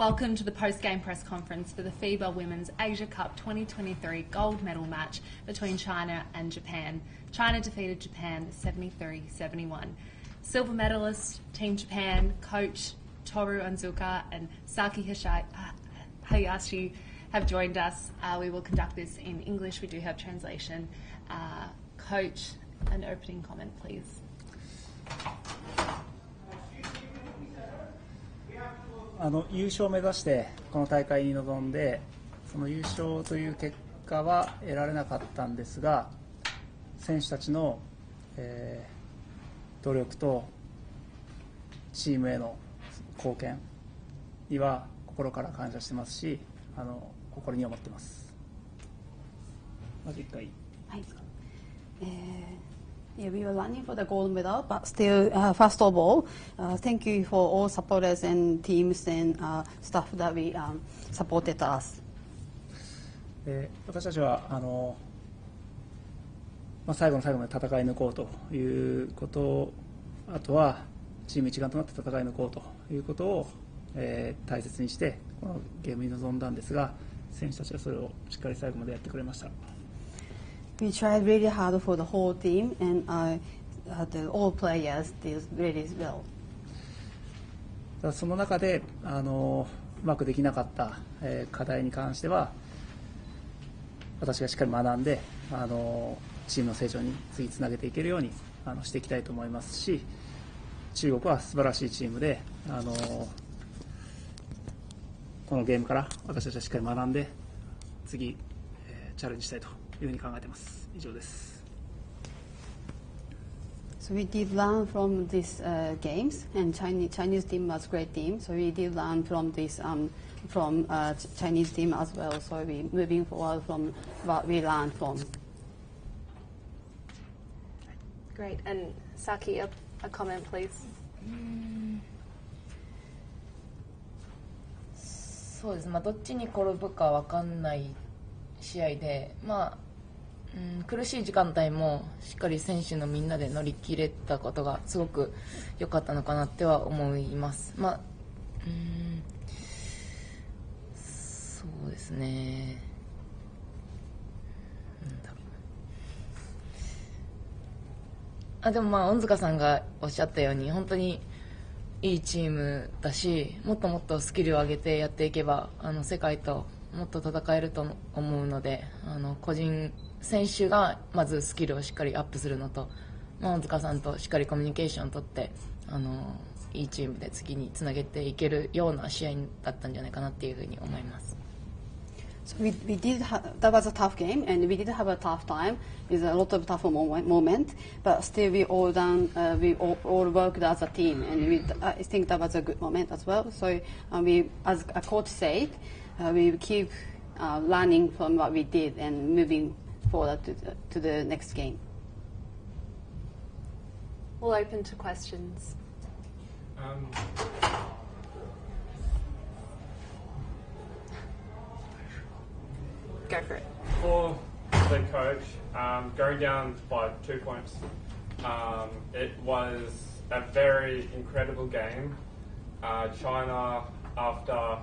Welcome to the post-game press conference for the FIBA Women's Asia Cup 2023 gold medal match between China and Japan. China defeated Japan 73-71. Silver medalist Team Japan coach Toru Onzuka and Saki Hayashi have joined us. We will conduct this in English. We do have translation. Coach, an opening comment, please. 優勝を目指してこの大会に臨んで、その優勝という結果は得られなかったんですが、選手たちの、努力とチームへの貢献には心から感謝してますし、誇りに思ってます。まず1回いいですか。Yeah, we were running for the gold medal, but still, first of all, thank you for all supporters and teams and staff that we supported us. 私たちは最後の最後まで戦い抜こうということ、あとはチーム一丸となって戦い抜こうということを、大切にしてこのゲームに臨んだんですが、選手たちはそれをしっかり最後までやってくれました。We tried really hard for the whole team, and all players did really well. その中でうまくできなかった、課題に関しては、私がしっかり学んでチームの成長に次つなげていけるようにしていきたいと思いますし、中国は素晴らしいチームでこのゲームから私たちはしっかり学んで次、チャレンジしたいというふうに考えています。以上です。So we did learn from these games, and Chinese team was great team. So we did learn from this from Chinese team as well. So we moving forward from what we learned from. Great. And Saki, a comment, please. そうです。どっちに転ぶか分かんない試合で、苦しい時間帯もしっかり選手のみんなで乗り切れたことがすごく良かったのかなっては思います。そうですね。でも恩塚さんがおっしゃったように本当にいいチームだし、もっともっとスキルを上げてやっていけば世界ともっと戦えると思うので、個人選手がまずスキルをしっかりアップするのと、恩塚さんとしっかりコミュニケーションを取っていいチームで次につなげていけるような試合だったんじゃないかなっていうふうに思います。So we did that was a tough game, and we did have a tough time with a lot of tough moment, but still we all worked as a team, and I think that was a good moment as well. So we, as a coach said, we keep learning from what we did and moving forward to the next game. We'll open to questions. Go for it. For the coach, going down by 2 points, it was a very incredible game. China, after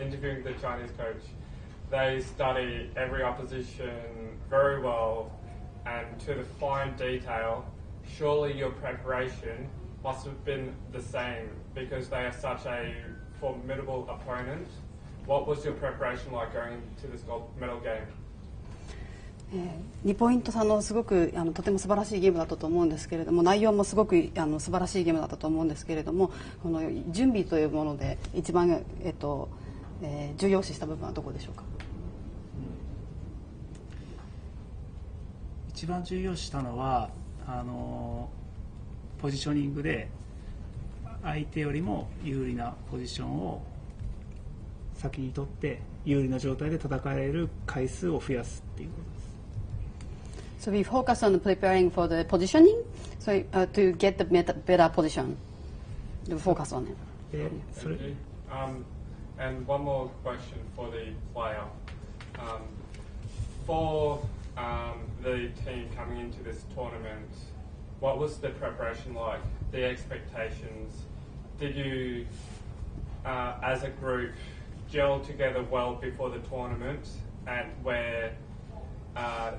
interviewing the Chinese coach, they study every opposition very well and to the fine detail. Surely your preparation must have been the same because they are such a formidable opponent. What was your preparation like going into this gold medal game? 2ポイント差のすごくとても素晴らしいゲームだったと思うんですけれども、内容もすごく素晴らしいゲームだったと思うんですけれども、この準備というもので一番、重要視した部分はどこでしょうか。一番重要視したのはポジショニングで相手よりも有利なポジションを先に取って有利な状態で戦える回数を増やすっていうことです。So we focus on preparing for the positioning, so to get the better position, to focus on it. And one more question for the player. For the team coming into this tournament, what was the preparation like? The expectations? Did you as a group gelled together well before the tournament, and where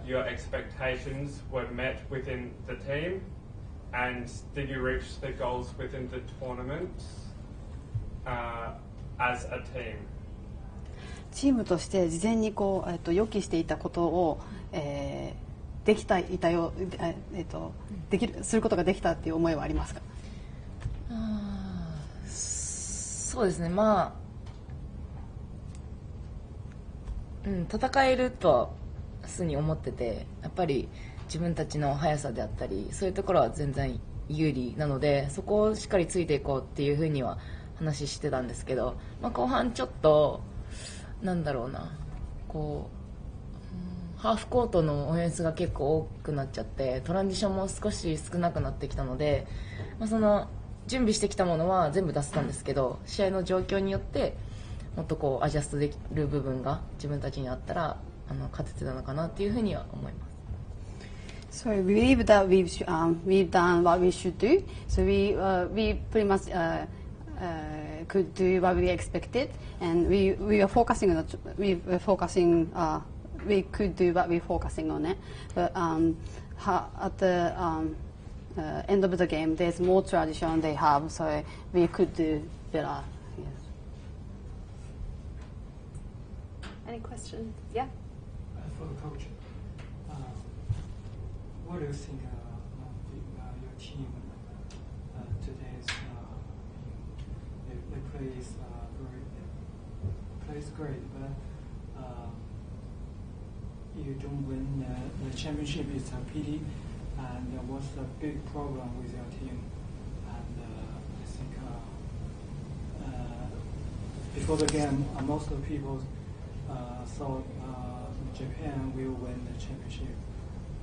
your expectations were met within the team, and did you reach the goals within the tournament as a team? チームとして事前に予期していたことを、できたいたよ、することができたっていう思いはありますか？そうですね、まあ、戦えるとはすに思ってて、やっぱり自分たちの速さであったりそういうところは全然有利なので、そこをしっかりついていこうっていうふうには話してたんですけど、まあ、後半ちょっとなんだろうな、ハーフコートのオフェンスが結構多くなっちゃって、トランジションも少し少なくなってきたので、まあ、その準備してきたものは全部出せたんですけど、試合の状況によってもっとアジャストできる部分が自分たちにあったら勝ててたのかなっていうふうには思います。So we believe that we've done what we should do. So we pretty much could do what we expected, and we are focusing on we could do what we're focusing on it. But at the end of the game, there's more tradition they have, so we could do better. Yes. Any questions? Yeah. For the coach, what do you think your team today's they plays great, but you don't win the championship. It's a pity. And what's the big problem with your team? And I think before the game, most of the people thought Japan will win the championship,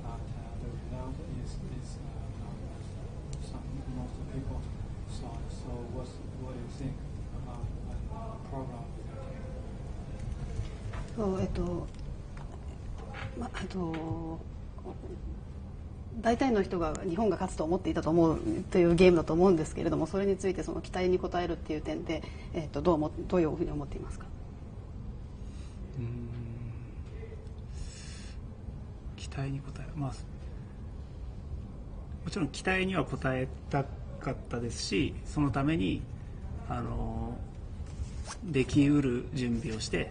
but the result is not as most of the people thought. So what do you think about the problem with your team? 大体の人が日本が勝つと思っていたと思うというゲームだと思うんですけれども、それについてその期待に応えるっていう点で、どういうふうに思っていますか？期待に応える、まあ、もちろん期待には応えたかったですし、そのためにできうる準備をして、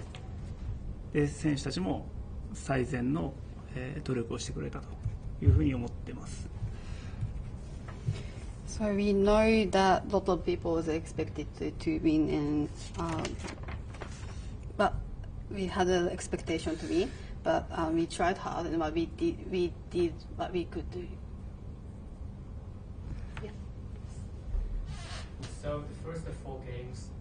で選手たちも最善の、努力をしてくれたというふうに思っています。So we know that a lot of people was expected to win, and but we had an expectation to win, but we tried hard, and we did what we could do. Yeah. So the first 4 games,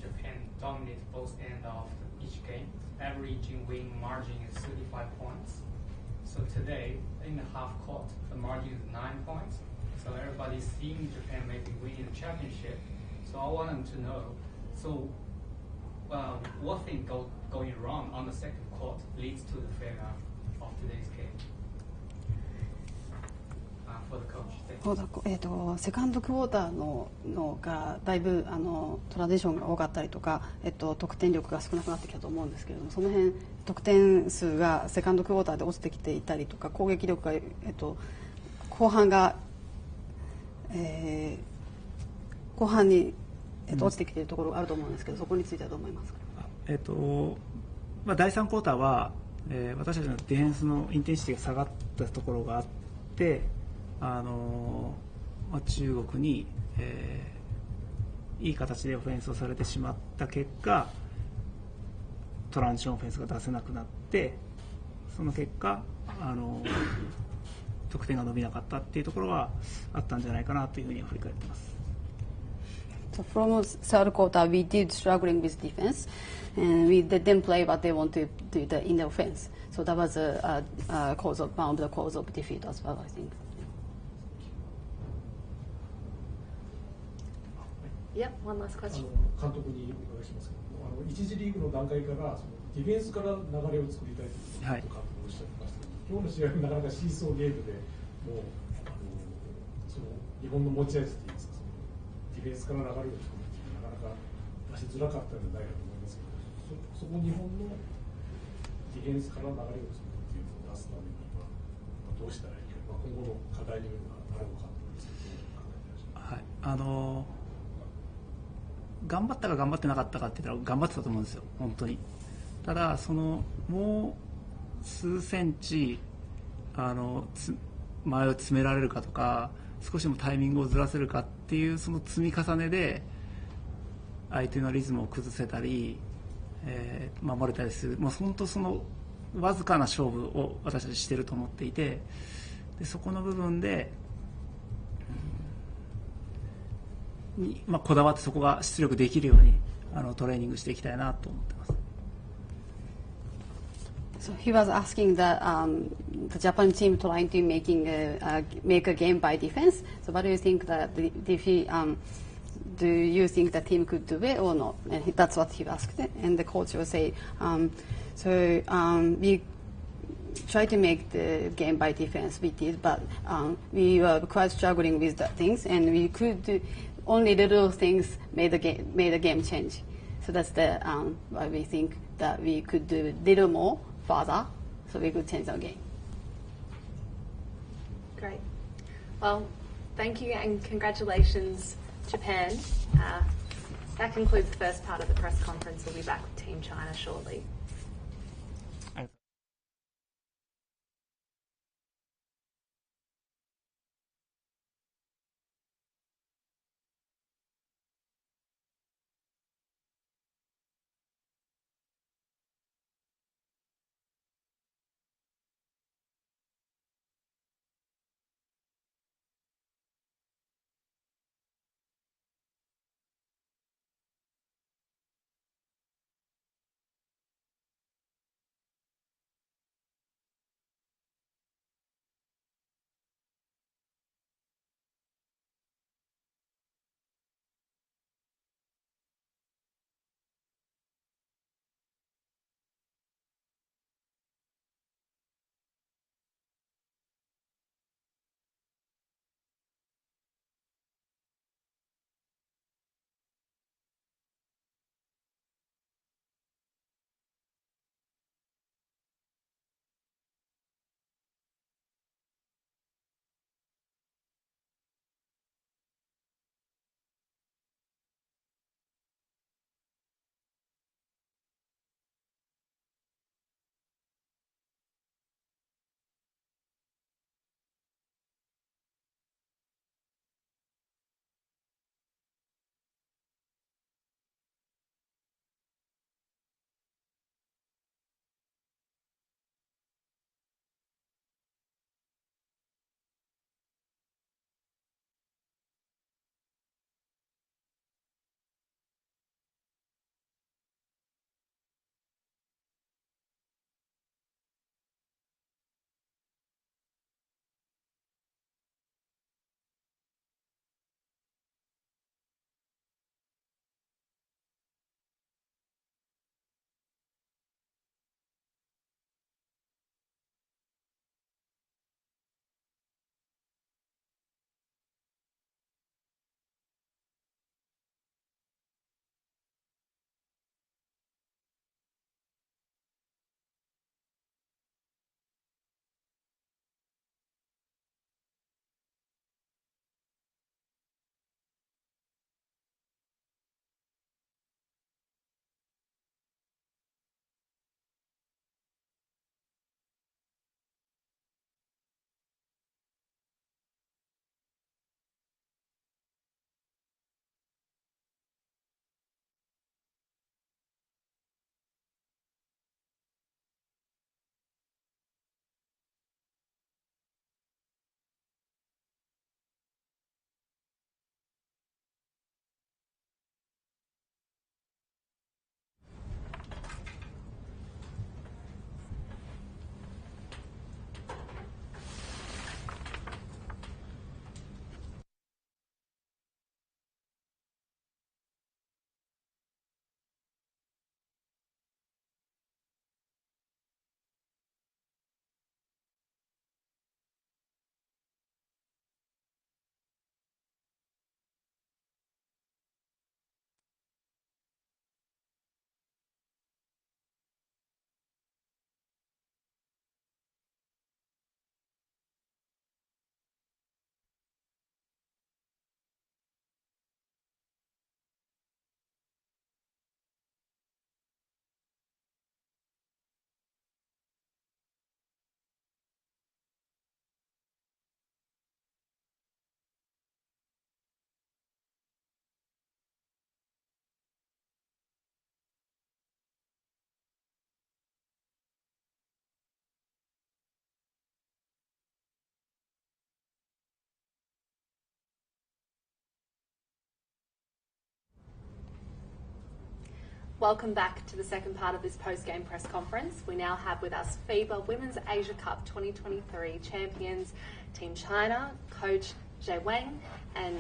Japan dominated both ends of each game. Averaging win margin is 35 points. So today, in the half court, the margin is 9 points. So everybody's seeing Japan maybe winning the championship. So I want them to know, so what thing going wrong on the second court leads to the failure of today's game? For the coach. セカンドクォーターのがだいぶトラディションが多かったりとか、得点力が少なくなってきたと思うんですけれども、その辺得点数がセカンドクォーターで落ちてきていたりとか、攻撃力が、後半に、落ちてきているところがあると思うんですけど、そこについてはどう思いますか？まあ、第3クォーターは、私たちのディフェンスのインテンシティが下がったところがあって、まあ、中国に、いい形でオフェンスをされてしまった結果、トランジションオフェンスが出せなくなって、その結果得点が伸びなかったっていうところはあったんじゃないかなというふうに振り返っています。So from third quarter, we did struggling with defense, and we didn't play what they want to do in the offense. So that was one of the cause of defeat as well, I think. Yep, one last question. 監督にお伺いしますけども、1次リーグの段階からそのディフェンスから流れを作りたいということを監督おっしゃってましたけど、今日の試合はなかなかシーソーゲームでもうその日本の持ち味といいますか、そのディフェンスから流れを作るっていうなかなかしづらかったんじゃないかと思いますけど、そこ日本のディフェンスから流れを作るっていうのを出すためには、どうしたらいいか、今後の課題になるのかと思うんですけど、どう考えてらっしゃいますか。はい、頑張ったか頑張ってなかったかって言ったら頑張ってたと思うんですよ、本当に。ただもう数センチ前を詰められるかとか、少しでもタイミングをずらせるかっていうその積み重ねで相手のリズムを崩せたり、守れたりする、もう本当そのわずかな勝負を私たちしてると思っていて、でそこの部分で、こだわってそこが出力できるようにトレーニングしていきたいなと思ってます。So he was asking that the Japan team trying to make a game by defense. So what do you think that do you think the team could do it or not? And that's what he asked. And the coach will say, we try to make the game by defense. We did, but we were quite struggling with the things, and we could do only little things made the game change. So that's the why we think that we could do a little more further, so we could change our game. Great. Well, thank you and congratulations, Japan. That concludes the first part of the press conference. We'll be back with Team China shortly. welcome back to the second part of this post-game press conference. We now have with us FIBA Women's Asia Cup 2023 champions Team China, Coach Zhe Wang and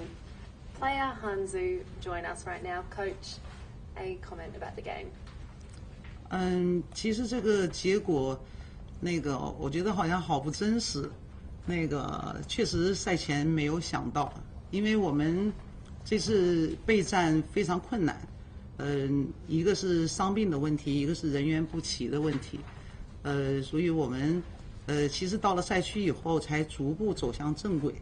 player Han Zhu join us right now. Coach, a comment about the game? 其实这个结果，我觉得好像好不真实。确实赛前没有想到，因为我们这次备战非常困难。一个是伤病的问题，一个是人员不齐的问题。所以我们其实到了赛区以后才逐步走向正轨。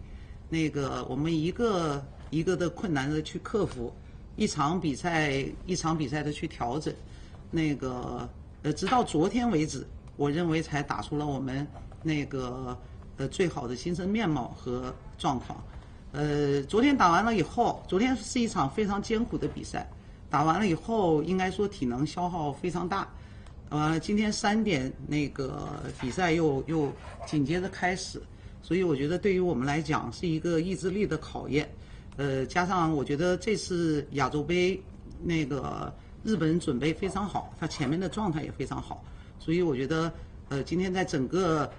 我们一个一个的困难的去克服，一场比赛一场比赛的去调整。直到昨天为止，我认为才打出了我们最好的精神面貌和状况。昨天打完了以后，昨天是一场非常艰苦的比赛，打完了以后应该说体能消耗非常大。今天3点比赛又紧接着开始，所以我觉得对于我们来讲是一个意志力的考验。加上我觉得这次亚洲杯日本人准备非常好，他前面的状态也非常好，所以我觉得今天在整个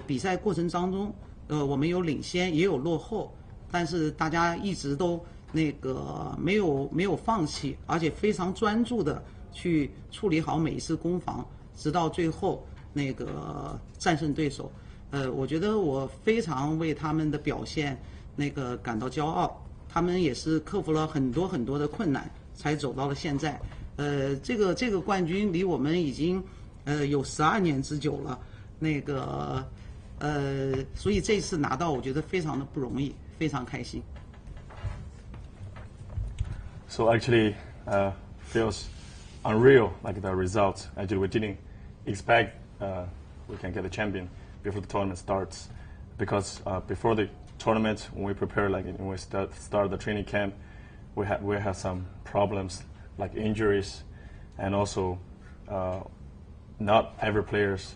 比赛过程当中，我们有领先也有落后，但是大家一直都没有放弃，而且非常专注的去处理好每一次攻防，直到最后战胜对手。我觉得我非常为他们的表现感到骄傲，他们也是克服了很多很多的困难才走到了现在。这个冠军离我们已经有12年之久了，所以这次拿到我觉得非常的不容易，非常开心。So actually, feels unreal, like the result. Actually, we didn't expect we can get the champion before the tournament starts, because before the tournament, when we prepare, like when we start the training camp, we had some problems like injuries, and also not every players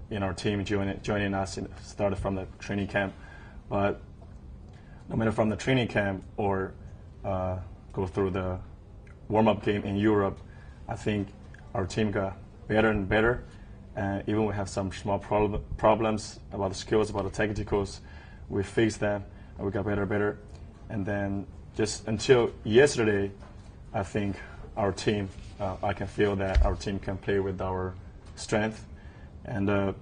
in our team joining us started from the training camp, but no matter from the training camp or go through the warm-up game in Europe, I think our team got better and better, and even we have some small problems about the skills, about the technicals, we fixed them and we got better and better. And then just until yesterday, I think our team, I can feel that our team can play with our strength. And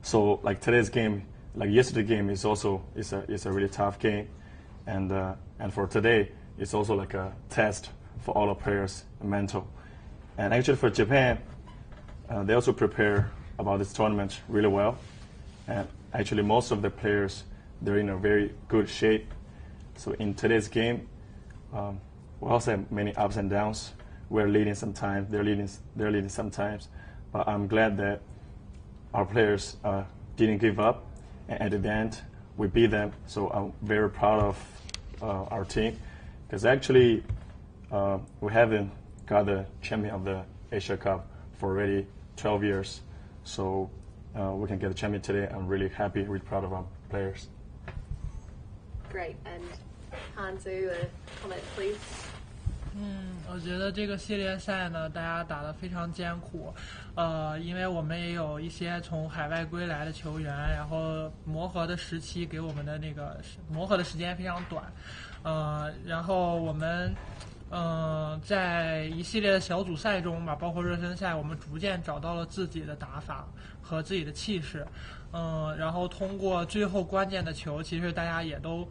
so like today's game, like yesterday's game is also is a really tough game, and for today it's also like a test for all the players, mental. And actually for Japan, they also prepare about this tournament really well, and actually most of the players, they're in a very good shape. So in today's game, we also have many ups and downs. We're leading sometimes, they're leading sometimes, but I'm glad that our players didn't give up, and at the end we beat them. So I'm very proud of our team, because actually we haven't got the champion of the Asia Cup for already 12 years. So we can get the champion today. I'm really happy, really proud of our players. Great. And Hanzu, a comment, please. 我觉得这个系列赛呢，大家打得非常艰苦，因为我们也有一些从海外归来的球员，然后磨合的时期给我们的磨合的时间非常短，然后我们在一系列的小组赛中吧，包括热身赛，我们逐渐找到了自己的打法和自己的气势，然后通过最后关键的球，其实大家也都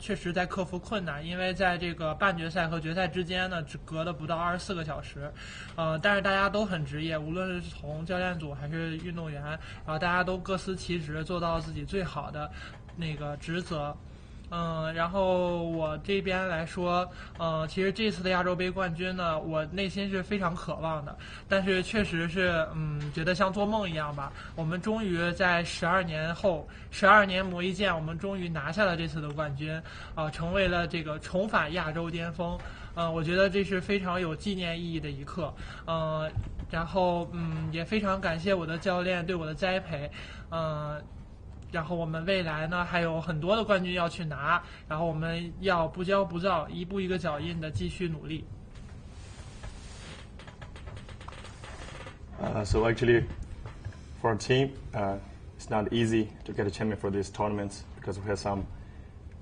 确实在克服困难，因为在这个半决赛和决赛之间呢，只隔了不到24个小时，但是大家都很职业，无论是从教练组还是运动员，大家都各司其职，做到自己最好的职责。然后我这边来说，其实这次的亚洲杯冠军呢，我内心是非常渴望的，但是确实是，觉得像做梦一样吧。我们终于在12年后，12年磨一剑，我们终于拿下了这次的冠军，成为了这个重返亚洲巅峰。我觉得这是非常有纪念意义的一刻。然后也非常感谢我的教练对我的栽培。然后我们未来呢还有很多的冠军要去拿，然后我们要不骄不躁，一步一个脚印的继续努力。So actually, for our team, it's not easy to get a champion for these tournaments because we have some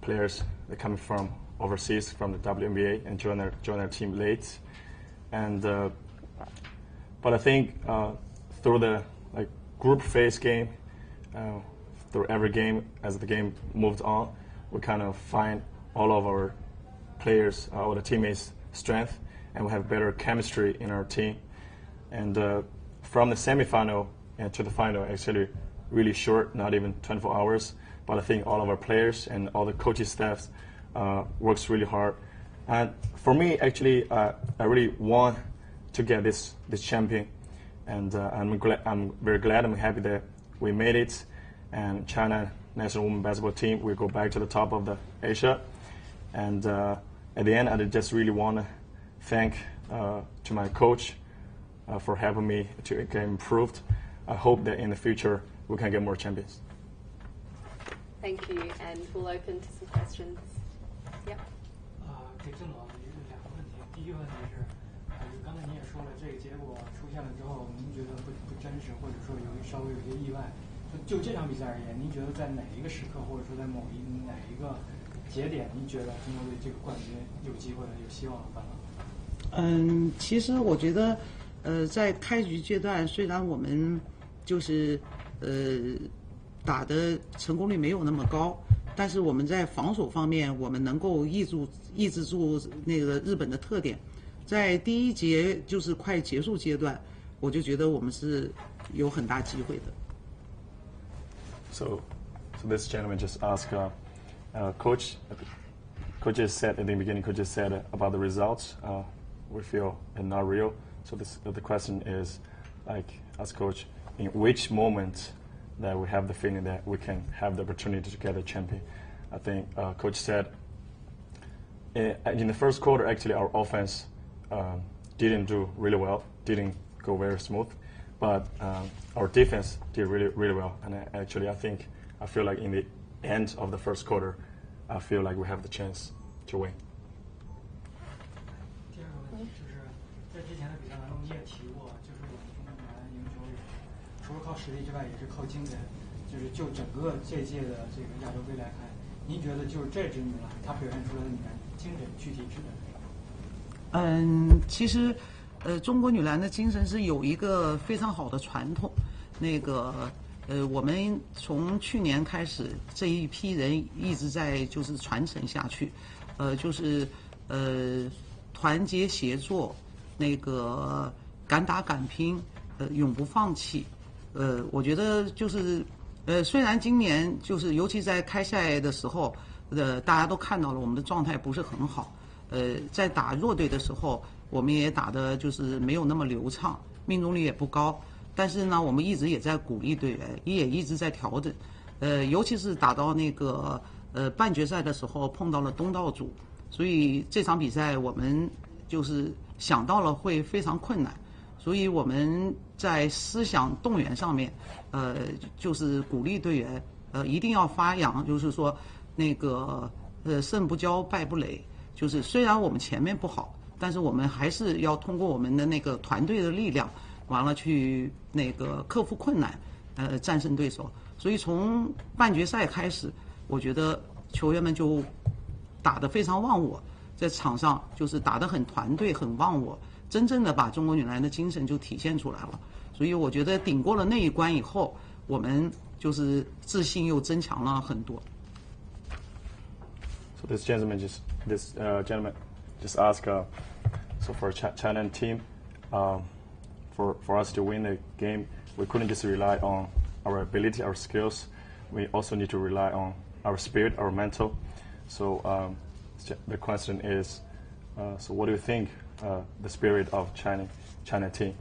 players that coming from overseas from the WNBA and join our team late. And but I think through the group phase game, through every game as the game moved on, we kind of find all of our players, all the teammates' strength, and we have better chemistry in our team. And from the semifinal to the final, actually really short, not even 24 hours. But I think all of our players and all the coaching staffs works really hard. And for me, actually, I really want to get this champion. And I'm very glad, I'm happy that we made it. And China national women's basketball team will go back to the top of the Asia. And at the end, I just really want to thank to my coach for helping me to get improved. I hope that in the future we can get more champions. Thank you, and we'll open to some questions. Yep. 给郑总两个问题，第一个问题是，刚才您也说了，这个结果出现了之后，您觉得不真实，或者说稍微有些意外。就这场比赛而言，您觉得在哪一个时刻，或者说在哪一个节点，您觉得中国队这个冠军有机会了，有希望了办了？其实我觉得，在开局阶段，虽然我们就是打的成功率没有那么高，但是我们在防守方面，我们能够抑制住那个日本的特点。在第一节就是快结束阶段，我就觉得我们是有很大机会的。So this gentleman just asked, Coach just said at the beginning, Coach just said about the results, we feel are not real. So the question is, ask Coach, in which moment that we have the feeling that we can have the opportunity to get a champion? I think Coach said in the first quarter, actually our offense didn't do really well, didn't go very smooth, but our defense did really well. And actually, I feel like in the end of the first quarter, I feel like we have the chance to win. 第二个问题就是在之前的比赛当中，你也提过，就是我们中国男篮赢球除了靠实力之外，也是靠精神。就整个这届的这个亚洲杯来看，您觉得就是这支女篮她表现出来的女篮精神具体指的是什么？其实，中国女篮的精神是有一个非常好的传统。我们从去年开始，这一批人一直在就是传承下去，团结协作，敢打敢拼，永不放弃。我觉得就是虽然今年就是尤其在开赛的时候，大家都看到了我们的状态不是很好。在打弱队的时候，我们也打的就是没有那么流畅，命中率也不高。但是呢，我们一直也在鼓励队员，也一直在调整。尤其是打到半决赛的时候，碰到了东道主，所以这场比赛我们就是想到了会非常困难。所以我们在思想动员上面，就是鼓励队员，一定要发扬，就是说胜不骄，败不馁。就是虽然我们前面不好，但是我们还是要通过我们的团队的力量，完了去克服困难，战胜对手。所以从半决赛开始，我觉得球员们就打得非常忘我，在场上就是打得很团队，很忘我，真正的把中国女篮的精神就体现出来了。所以我觉得顶过了那一关以后，我们就是自信又增强了很多。So this gentleman just asked, so for China team, for us to win the game, we couldn't just rely on our ability, our skills. We also need to rely on our spirit, our mental. So the question is, so what do you think the spirit of China team?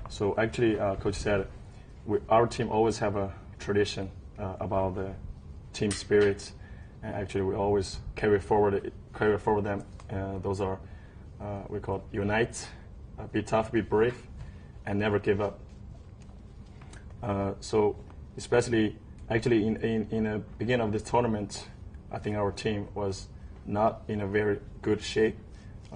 So actually, Coach said, our team always have a tradition about the team spirit. And actually, we always carry forward them. Those are we call unite, be tough, be brave, and never give up. So especially actually in the beginning of this tournament, I think our team was not in a very good shape.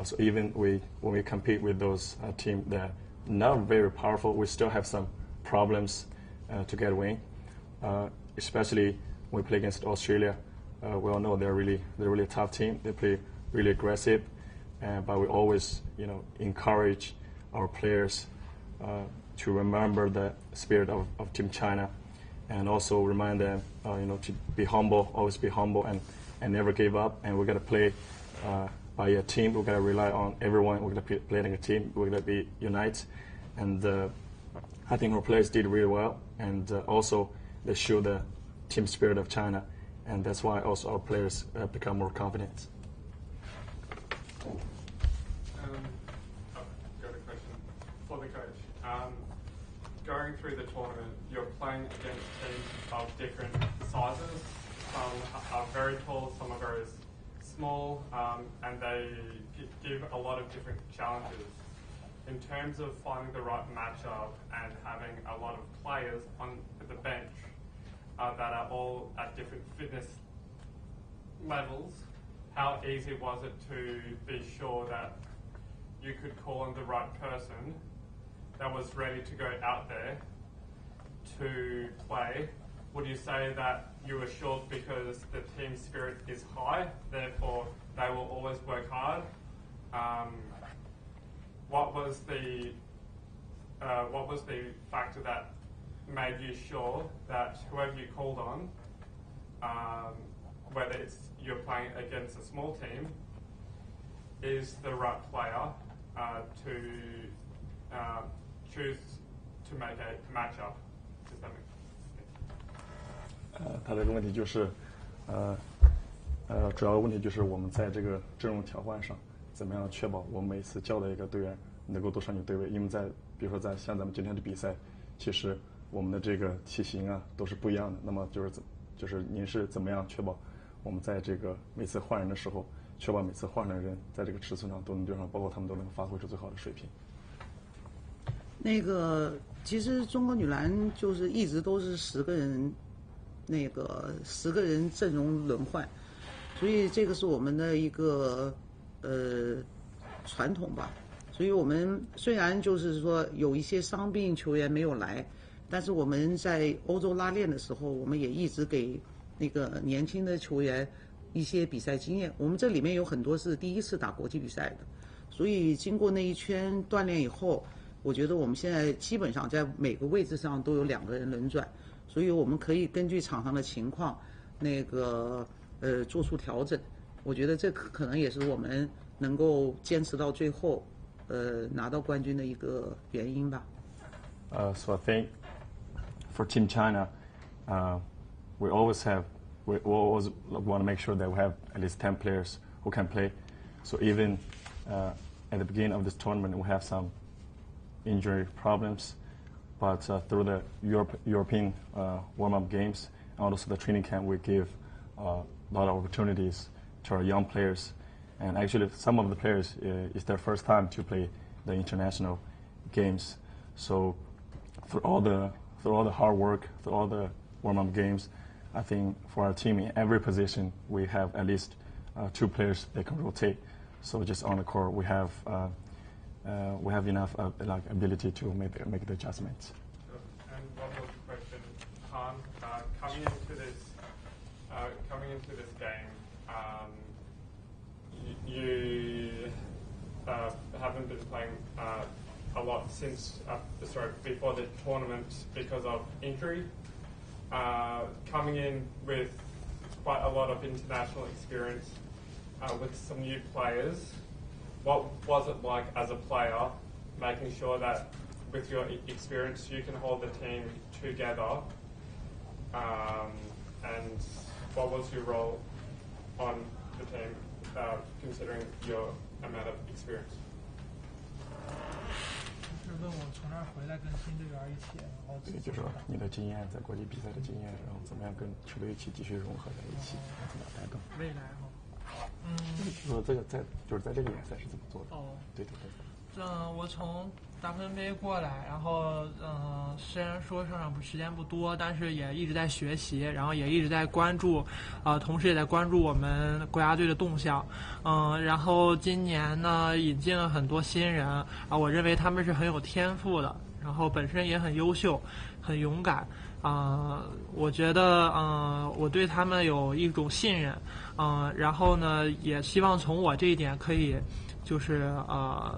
So even when we compete with those teams that not very powerful. We still have some problems to get a win, especially when we play against Australia. We all know they're really a tough team. They play really aggressive, but we always encourage our players to remember the spirit of Team China, and also remind them to be humble, always be humble, and never give up. And we're gonna play by a team. We're gonna rely on everyone. We're gonna play like a team. We're gonna be united, and I think our players did really well, and also they show the team spirit of China, and that's why also our players become more confident. I've got a question for the coach. Going through the tournament, you're playing against teams of different sizes. Some are very tall, some are very small, and they give a lot of different challenges. In terms of finding the right matchup and having a lot of players on the bench that are all at different fitness levels, how easy was it to be sure that you could call on the right person that was ready to go out there to play? Would you say that you were sure because the team spirit is high, therefore they will always work hard? What was the factor that made you sure that whoever you called on, whether it's you're playing against a small team, is the right player to choose to make a matchup? Does that make sense? 他这个问题就是，主要的问题就是我们在这个阵容调换上，怎么样确保我们每次叫的一个队员能够都上去对位？因为比如说像咱们今天的比赛，其实我们的这个体型啊都是不一样的。那么就是您是怎么样确保我们在这个每次换人的时候，确保每次换的人在这个尺寸上都能对上，包括他们都能发挥出最好的水平？其实中国女篮就是一直都是10个人，10个人阵容轮换，所以这个是我们的一个传统吧。所以我们虽然就是说有一些伤病球员没有来，但是我们在欧洲拉练的时候，我们也一直给那个年轻的球员一些比赛经验。我们这里面有很多是第一次打国际比赛的，所以经过那一圈锻炼以后，我觉得我们现在基本上在每个位置上都有2个人轮转，所以我们可以根据场上的情况做出调整。我觉得这可能也是我们能够坚持到最后拿到冠军的一个原因吧。So I think for Team China, we always want to make sure that we have at least 10 players who can play. So even at the beginning of this tournament, we have some injury problems, but through the European warm-up games and also the training camp, we give a lot of opportunities to our young players. And actually, some of the players, it's their first time to play the international games. So through all the hard work, through all the warm-up games, I think for our team in every position, we have at least 2 players that can rotate. So just on the court, we have enough ability to make the adjustments. And one more question, Han. Coming into this game, you haven't been playing a lot before the tournament because of injury. Coming in with quite a lot of international experience with some new players, what was it like as a player, making sure that with your experience you can hold the team together, and what was your role on the team considering your amount of experience? 是问我从那儿回来跟新队员一起，然后就是说你的经验，在国际比赛的经验，然后怎么样跟球队一起继续融合在一起，怎么带动？未来哈，说这个在这个联赛是怎么做的？哦，对。我从大分杯过来，然后虽然说上场时间不多，但是也一直在学习，然后也一直在关注，同时也在关注我们国家队的动向。然后今年呢引进了很多新人啊，我认为他们是很有天赋的，然后本身也很优秀，很勇敢。我觉得我对他们有一种信任，然后呢也希望从我这一点可以就是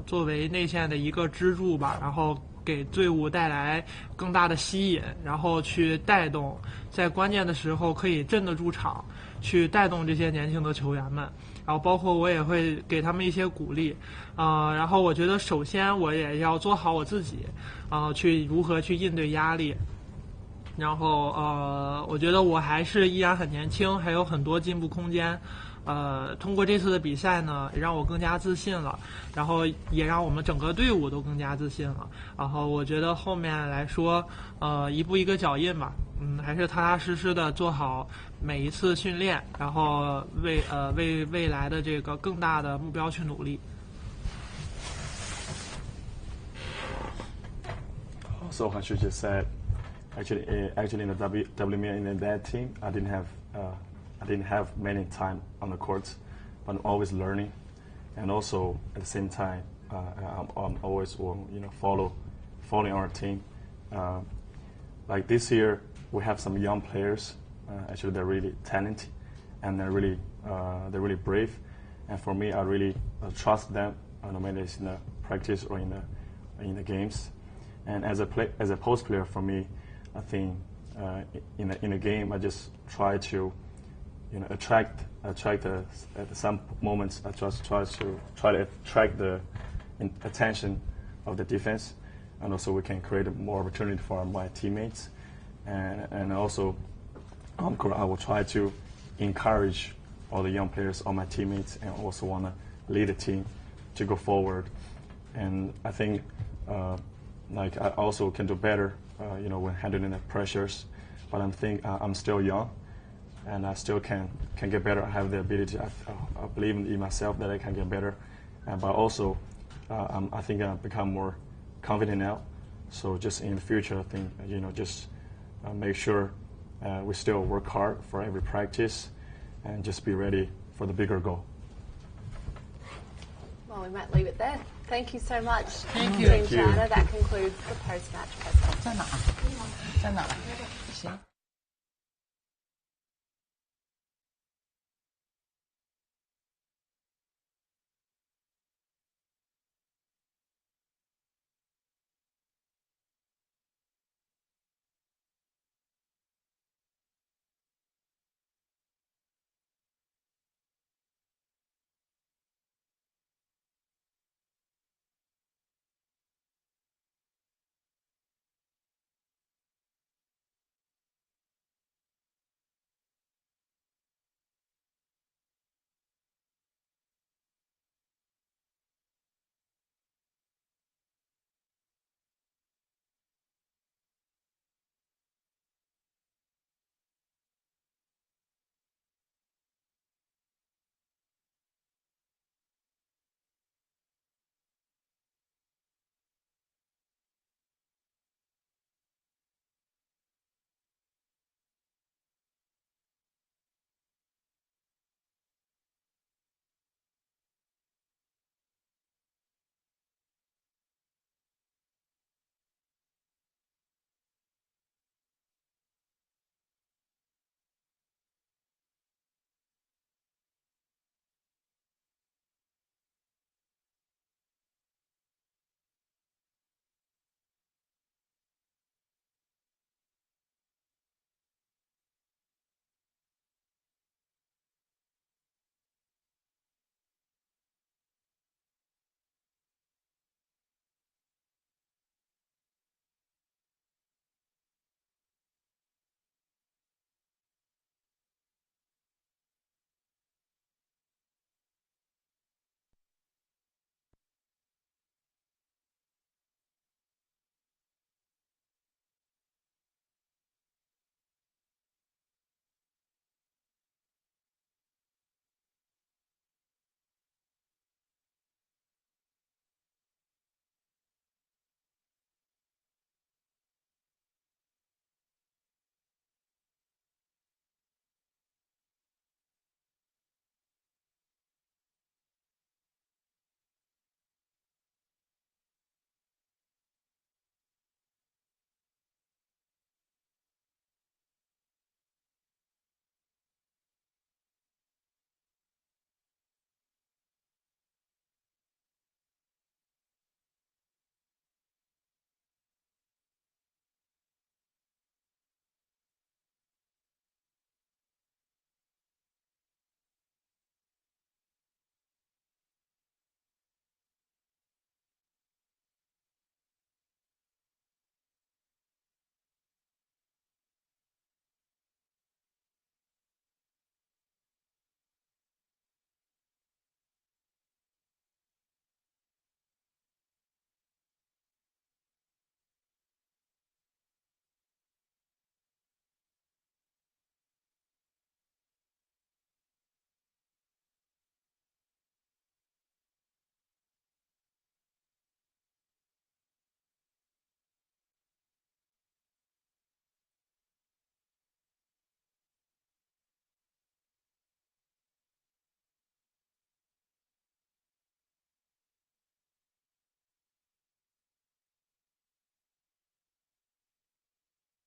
作为内线的一个支柱吧，然后给队伍带来更大的吸引，然后去带动在关键的时候可以镇得住场，去带动这些年轻的球员们，然后包括我也会给他们一些鼓励，然后我觉得首先我也要做好我自己，去如何去应对压力。然后我觉得我还是依然很年轻，还有很多进步空间。通过这次的比赛呢，也让我更加自信了，然后也让我们整个队伍都更加自信了。然后我觉得后面来说，一步一个脚印吧，还是踏踏实实的做好每一次训练，然后为未来的这个更大的目标去努力。So as you just said, actually in the WMA in that team, I didn't have many time on the court, but I'm always learning, and also at the same time, I'm always following our team. Like this year, we have some young players. Actually, they're really talented, and they're really brave. And for me, I really trust them, no matter it's in the practice or in the games. And as a post player, for me, I think in a game, I just try to attract at some moments. I just try to attract the attention of the defense, and also we can create more opportunity for my teammates. And also, I will try to encourage all the young players, all my teammates, and also want to lead the team to go forward. And I think like I also can do better, when handling the pressures. But I'm still young, and I still can get better. I have the ability. I believe in myself that I can get better. But also, I think I've become more confident now. So just in the future, I think just make sure we still work hard for every practice, and just be ready for the bigger goal. Well, we might leave it there. Thank you so much, Thank you. Team China. That concludes the post-match press conference. 在哪？在哪？行。